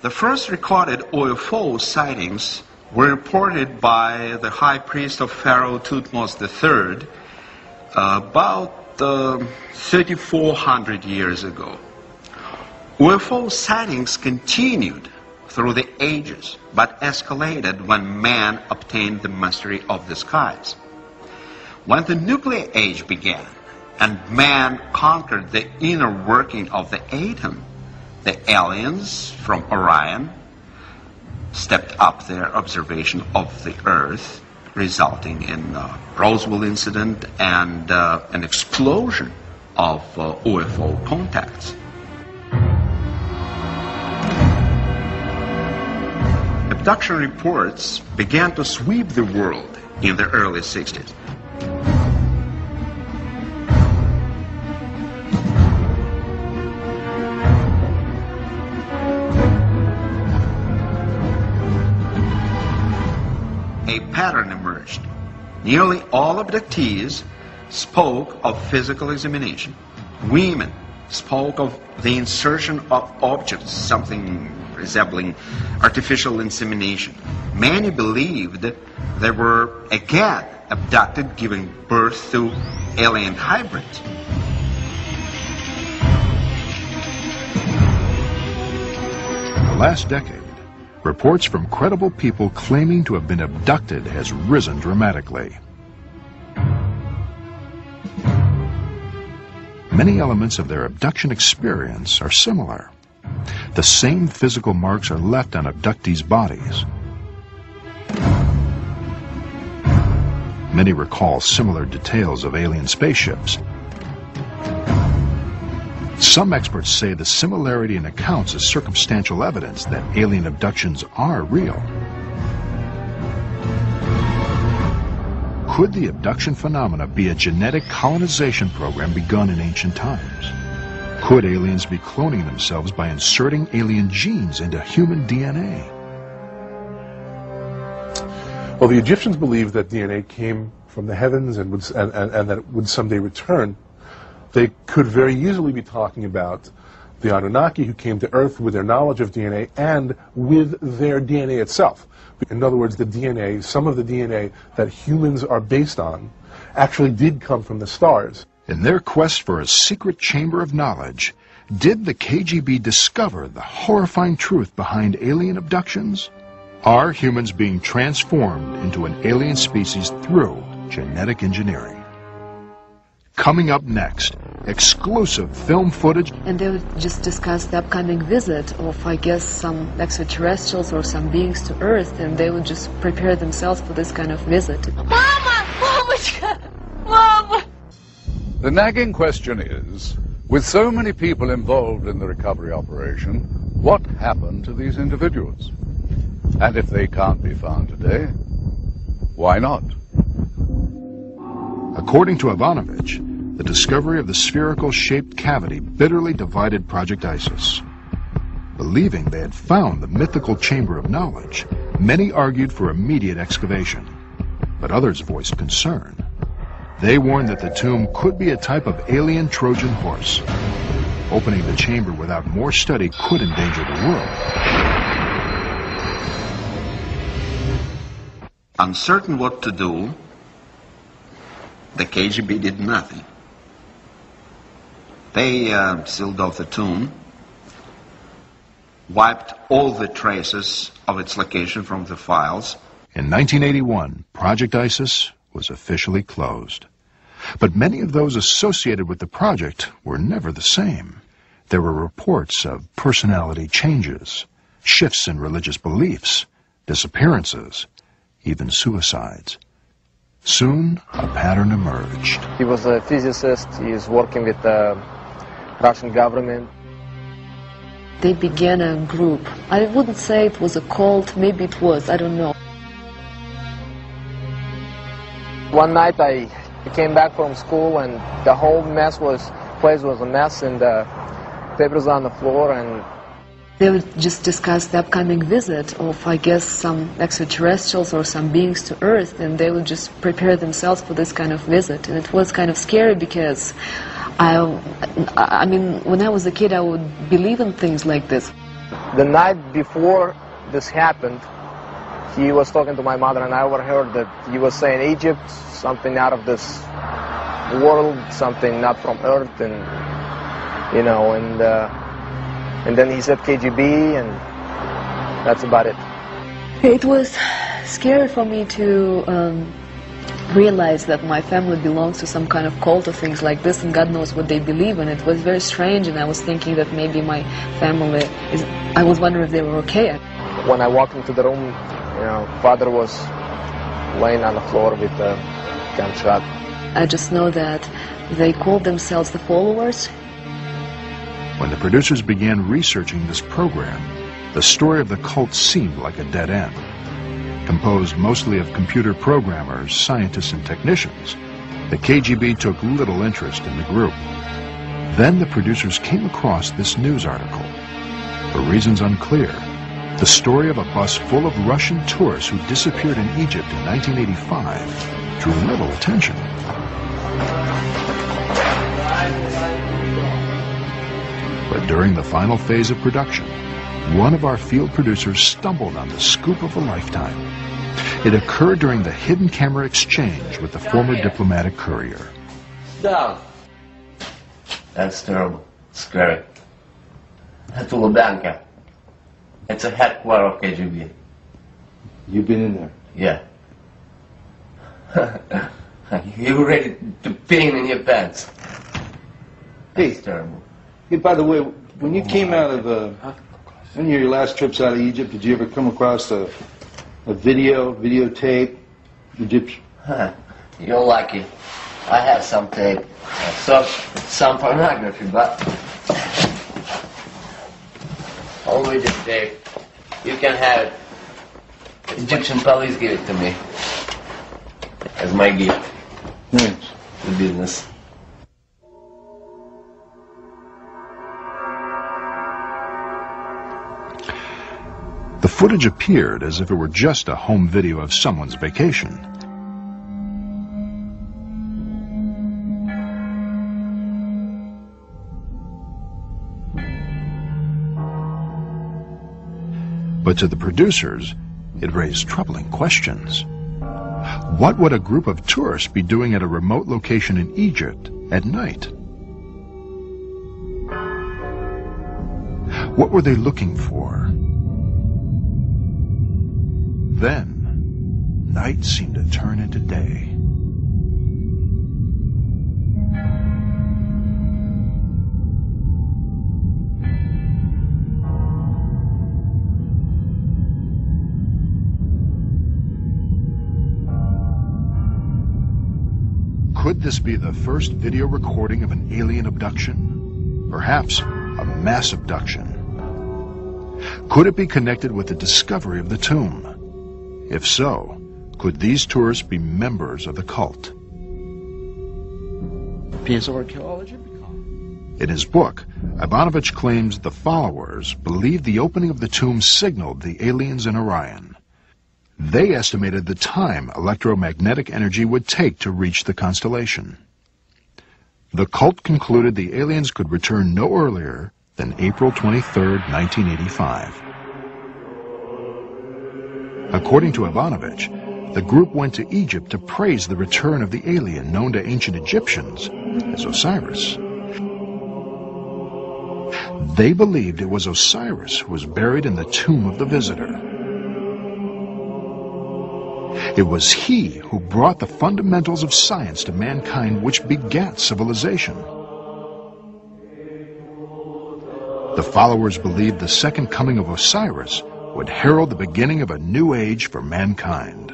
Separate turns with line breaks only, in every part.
The first recorded UFO sightings were reported by the high priest of Pharaoh Thutmose III about 3,400 years ago. UFO sightings continued through the ages, but escalated when man obtained the mastery of the skies. When the nuclear age began, and man conquered the inner working of the atom, the aliens from Orion stepped up their observation of the Earth, resulting in Roswell incident and an explosion of UFO contacts. Abduction reports began to sweep the world in the early 60s. A pattern emerged. Nearly all abductees spoke of physical examination. Women spoke of the insertion of objects, something resembling artificial insemination. Many believed they were again abducted, giving birth to alien hybrids.
In the last decade, reports from credible people claiming to have been abducted has risen dramatically. Many elements of their abduction experience are similar. The same physical marks are left on abductees' bodies. Many recall similar details of alien spaceships. Some experts say the similarity in accounts is circumstantial evidence that alien abductions are real. Could the abduction phenomena be a genetic colonization program begun in ancient times? Could aliens be cloning themselves by inserting alien genes into human DNA?
Well, the Egyptians believed that DNA came from the heavens and that it would someday return. They could very easily be talking about the Anunnaki who came to Earth with their knowledge of DNA and with their DNA itself. In other words, the DNA, some of the DNA that humans are based on, actually did come from the stars.
In their quest for a secret chamber of knowledge, did the KGB discover the horrifying truth behind alien abductions? Are humans being transformed into an alien species through genetic engineering? Coming up next, exclusive film footage.
And they would just discuss the upcoming visit of, I guess, some extraterrestrials or some beings to Earth, and they would just prepare themselves for this kind of visit.
Mama! Mama! Mama!
The nagging question is, with so many people involved in the recovery operation, what happened to these individuals? And if they can't be found today, why not?
According to Ivanovich, the discovery of the spherical-shaped cavity bitterly divided Project ISIS. Believing they had found the mythical chamber of knowledge, many argued for immediate excavation, but others voiced concern. They warned that the tomb could be a type of alien Trojan horse. Opening the chamber without more study could endanger the world.
Uncertain what to do, the KGB did nothing. They sealed off the tomb, wiped all the traces of its location from the files.
In 1981, Project ISIS was officially closed. But many of those associated with the project were never the same. There were reports of personality changes, shifts in religious beliefs, disappearances, even suicides. Soon, a pattern emerged.
He was a physicist. He was working with the Russian government.
They began a group. I wouldn't say it was a cult, maybe it was, I don't know.
One night I came back from school and the whole place was a mess, and the papers on the floor, and
they would just discuss the upcoming visit of, I guess, some extraterrestrials or some beings to Earth, and they would just prepare themselves for this kind of visit. And it was kind of scary because I mean, when I was a kid, I would believe in things like this.
The night before this happened, he was talking to my mother, and I overheard that he was saying Egypt, something out of this world, something not from Earth, and you know, and then he said KGB, and that's about it.
It was scary for me to realize that my family belongs to some kind of cult or things like this, and God knows what they believe in. It was very strange, and I was thinking that maybe my family is... I was wondering if they were okay.
When I walked into the room, you know, father was laying on the floor with a gunshot.
I just know that they called themselves the Followers.
When the producers began researching this program, the story of the cult seemed like a dead end. Composed mostly of computer programmers, scientists, and technicians, the KGB took little interest in the group. Then the producers came across this news article. For reasons unclear, the story of a bus full of Russian tourists who disappeared in Egypt in 1985 drew little attention. But during the final phase of production, one of our field producers stumbled on the scoop of a lifetime. It occurred during the hidden camera exchange with the former diplomatic courier.
Down. That's terrible. Scary. That's Lubyanka. It's a headquarters of KGB.
You've been in there?
Yeah. You were ready to pin in your pants. That's terrible.
Hey, by the way, when you came out of any of your last trips out of Egypt, did you ever come across a videotape, Egyptian?
You're lucky. I have some tape. Some pornography, but only this tape. You can have it. Egyptian police give it to me as my gift.
Thanks.
The business.
The footage appeared as if it were just a home video of someone's vacation. But to the producers, it raised troubling questions. What would a group of tourists be doing at a remote location in Egypt at night? What were they looking for? Then, night seemed to turn into day. Could this be the first video recording of an alien abduction? Perhaps a mass abduction? Could it be connected with the discovery of the tomb? If so, could these tourists be members of the cult?
Piece of archaeology?
In his book, Ivanovich claims the followers believed the opening of the tomb signaled the aliens in Orion. They estimated the time electromagnetic energy would take to reach the constellation. The cult concluded the aliens could return no earlier than April 23, 1985. According to Ivanovich, the group went to Egypt to praise the return of the alien known to ancient Egyptians as Osiris. They believed it was Osiris who was buried in the tomb of the visitor. It was he who brought the fundamentals of science to mankind which begat civilization. The followers believed the second coming of Osiris would herald the beginning of a new age for mankind.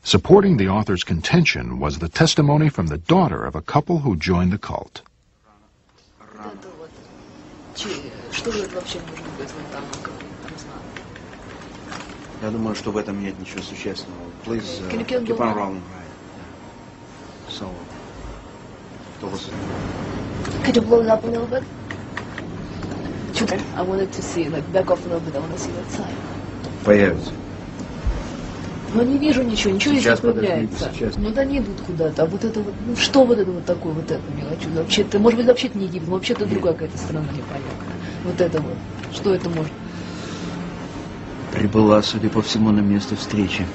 Supporting the author's contention was the testimony from the daughter of a couple who joined the cult.
Я думаю, что в этом нет ничего существенного. Please keep on rolling. So,
could you blow it up a little bit? I wanted to see, like, back off a little bit. I want to see that side.
Появится.
Но не вижу ничего, ничего
Сейчас,
здесь не появляется.
подождите, сейчас.
Ну вот они идут куда-то, а вот это вот, ну что вот это вот такое, вот это не хочу. Вообще-то, может быть, вообще-то не Египет, вообще-то другая какая-то страна непонятная. Вот это вот. Что это может?
Прибыла, судя по всему, на место встречи.